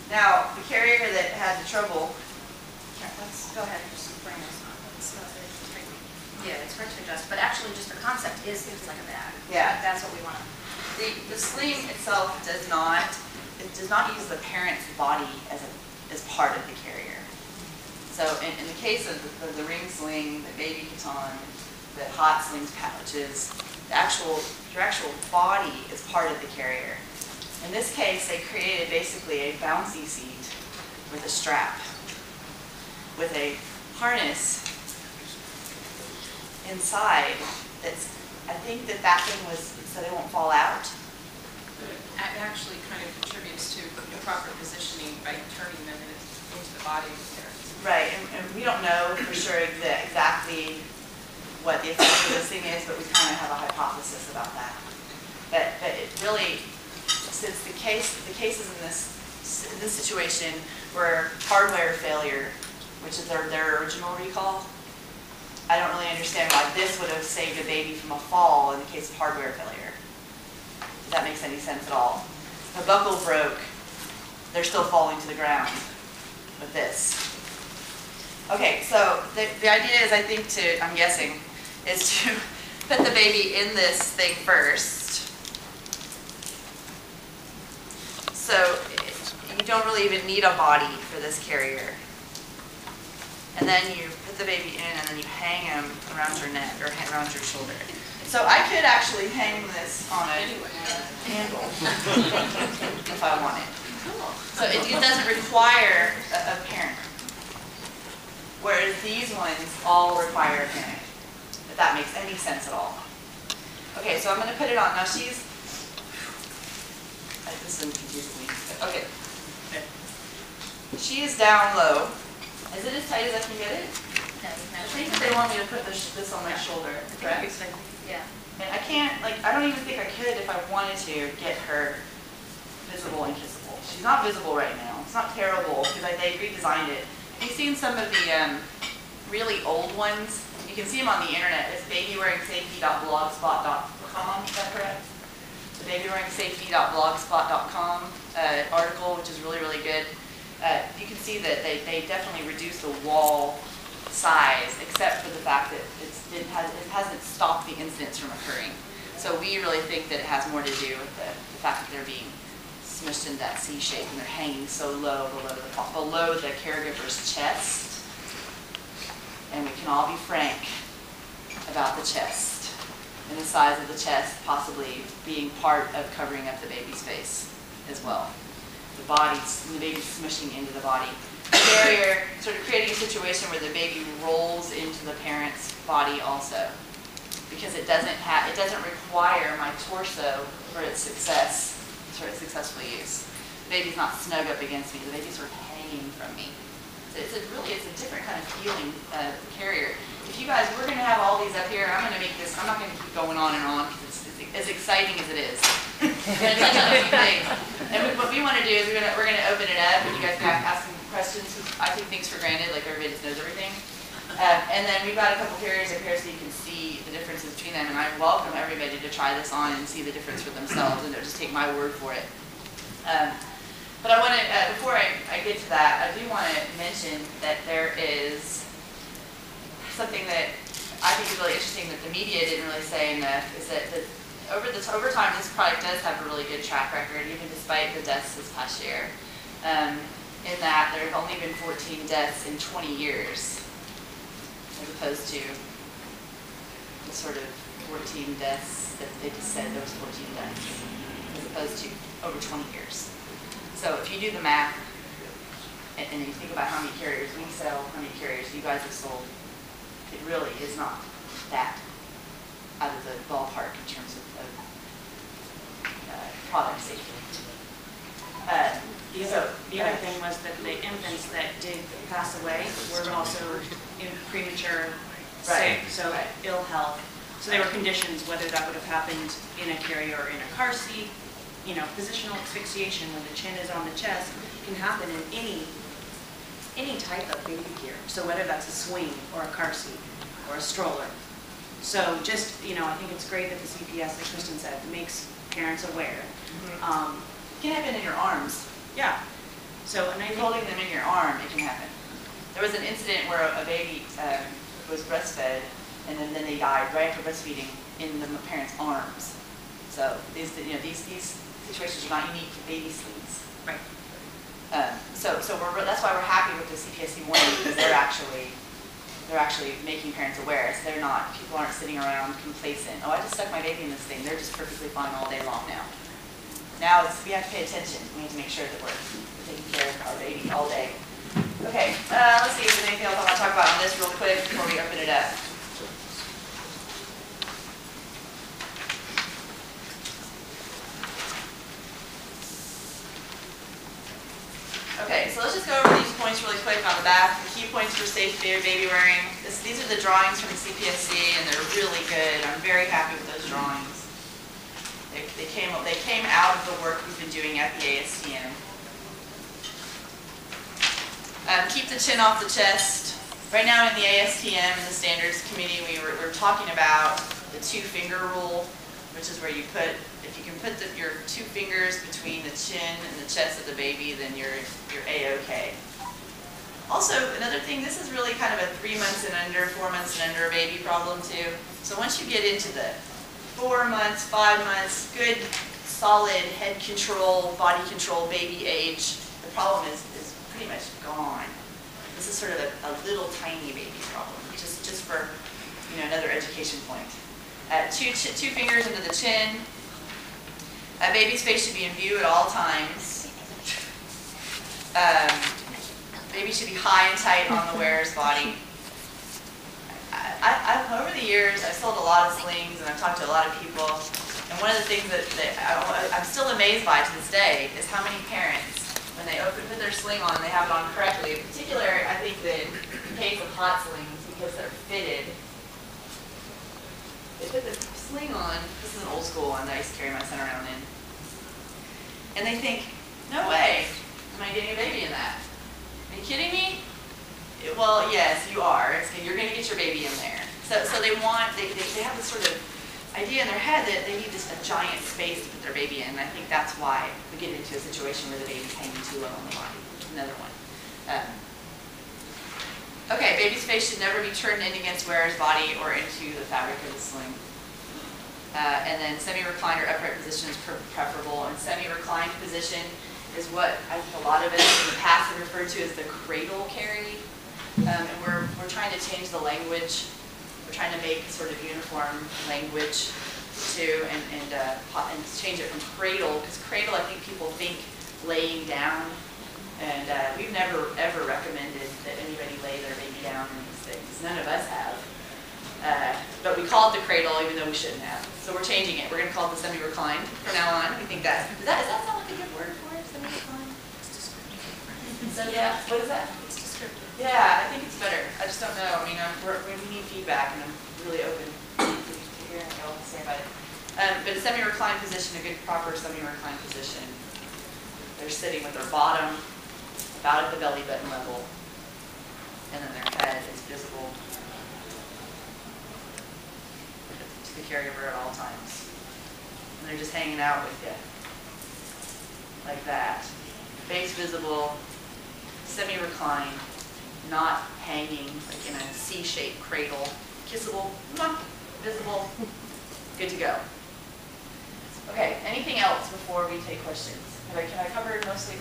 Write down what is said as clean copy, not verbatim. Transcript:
Now, the carrier that had the trouble. Let's go ahead and just bring this on. Yeah, it's hard to adjust, but actually just the concept is like a bag. Yeah. So that's what we want. The sling itself does not use the parent's body as part of the carrier. So in the case of the ring sling, the baby baton, the hot slings pouches, your actual body is part of the carrier. In this case, they created basically a bouncy seat with a strap, with a harness inside. I think that thing was so they won't fall out. It actually kind of contributes to the proper positioning by turning them into the body of the parents. Right, and we don't know for sure exactly what the effect of this thing is, but we kind of have a hypothesis about that. But it really, since the cases in this situation were hardware failure, which is their original recall, I don't really understand why this would have saved a baby from a fall in the case of hardware failure. If that makes any sense at all. The buckle broke, they're still falling to the ground with this. Okay, so the idea is, I think, I'm guessing, is to put the baby in this thing first. So you don't really even need a body for this carrier. And then you put the baby in, and then you hang him around your neck or around your shoulder. So I could actually hang this on a handle if I wanted. So it doesn't require a parent. Whereas these ones all require a parent, if that makes any sense at all. Okay, so I'm going to put it on. Now this one confuses me. Okay. She is down low. Is it as tight as I can get it? No, I think that they want me to put this on my shoulder, correct? Yeah. And I can't, I don't even think I could if I wanted to get her visible and kissable. She's not visible right now. It's not terrible because they redesigned it. Have you seen some of the really old ones? You can see them on the internet. It's babywearingsafety.blogspot.com, is that correct? The babywearingsafety.blogspot.com article, which is really, really good. You can see that they definitely reduced the wall size, except for the fact that it hasn't stopped the incidents from occurring. So we really think that it has more to do with the fact that they're being smushed in that C shape and they're hanging so low below the caregiver's chest. And we can all be frank about the chest and the size of the chest possibly being part of covering up the baby's face as well. The baby's smushing into the body. The carrier sort of creating a situation where the baby rolls into the parent's body also, because it doesn't require my torso for its successful use. The baby's not snug up against me. The baby's sort of hanging from me. So it's a different kind of feeling carrier. If you guys, we're going to have all these up here. I'm going to make this. I'm not going to keep going on and on because it's as exciting as it is. We're going to touch on a few things. And what we want to do is we're going to open it up, and you guys can ask some questions. I take things for granted, like everybody just knows everything. And then we've got a couple carriers up here so you can see the differences between them. And I welcome everybody to try this on and see the difference for themselves, and don't just take my word for it. But I want to, before I get to that, I do want to mention that there is something that I think is really interesting that the media didn't really say enough, is that over time this product does have a really good track record, even despite the deaths this past year. In that there have only been 14 deaths in 20 years, as opposed to the sort of 14 deaths that they just said there was 14 deaths, as opposed to over 20 years. So if you do the math, and you think about how many carriers we sell, how many carriers you guys have sold, it really is not that out of the ballpark in terms of product safety. The other thing was that the infants that did pass away were also in premature state, so ill health. So they were conditions, whether that would have happened in a carrier or in a car seat. You know, positional asphyxiation when the chin is on the chest can happen in any type of baby gear. So whether that's a swing or a car seat or a stroller. So just, I think it's great that the CPS, like Kristen said, makes parents aware. It can happen in your arms. Yeah. So, and I think, Holding them in your arm, it can happen. There was an incident where a baby was breastfed, and then they died right after breastfeeding in the parent's arms. So these situations are not unique to baby slings. right. So that's why we're happy with the CPSC warning, because they're actually making parents aware. So they're not, people aren't sitting around complacent. Oh, I just stuck my baby in this thing. They're just perfectly fine all day long now. Now we have to pay attention. We have to make sure that we're taking care of our baby all day. Okay, let's see if there's anything else I want to talk about on this real quick before we open it up. Okay, so let's just go over these points really quick on the back. The key points for safe baby wearing. These are the drawings from the CPSC, and they're really good. I'm very happy with those drawings. They came out of the work we've been doing at the ASTM. Keep the chin off the chest. Right now in the ASTM and the standards committee, we're talking about the 2-finger rule, which is where you put, if you can put your 2 fingers between the chin and the chest of the baby, then you're A-okay. Also, another thing, this is really kind of a 3 months and under, 4 months and under baby problem too. So once you get into the 4 months, 5 months, good, solid head control, body control, baby age, the problem is pretty much gone. This is sort of a little tiny baby problem, just for another education point. 2 fingers into the chin. A baby's face should be in view at all times. Baby should be high and tight on the wearer's body. Over the years, I've sold a lot of slings and I've talked to a lot of people. And one of the things that I'm still amazed by to this day is how many parents, when they put their sling on, they have it on correctly. In particular, I think that in case of hot slings, because they're fitted, they put the sling on. This is an old school one that I used to carry my son around in. And they think, no way am I getting a baby in that. Are you kidding me? Well, yes, you are. You're going to get your baby in there. So they have this sort of idea in their head that they need a giant space to put their baby in. And I think that's why we get into a situation where the baby's hanging too low on the body. Another one. Okay, baby's face should never be turned in against wearer's body or into the fabric of the sling. And then semi-reclined or upright position is preferable. And semi-reclined position is what I think a lot of us in the past have referred to as the cradle carry. And we're trying to change the language. We're trying to make sort of uniform language too, and change it from cradle, because cradle, I think people think laying down, and we've never ever recommended that anybody lay their baby down in these things. None of us have. But we call it the cradle, even though we shouldn't have. So we're changing it. We're going to call it the semi-reclined from now on. We think does that sound like a good word for it? Semi-reclined? It's descriptive. So yeah, what is that? It's descriptive. Yeah, I think it's better. I just don't know. I mean, we need feedback, and I'm really open to hearing what y'all have to say about it. But a semi-reclined position, a good proper semi-reclined position, they're sitting with their bottom about at the belly button level, and then their head is visible to the caregiver at all times. And they're just hanging out with you, like that. Face visible, semi-reclined, not hanging like in a C-shaped cradle. Kissable, visible, good to go. Okay, anything else before we take questions? Can I cover mostly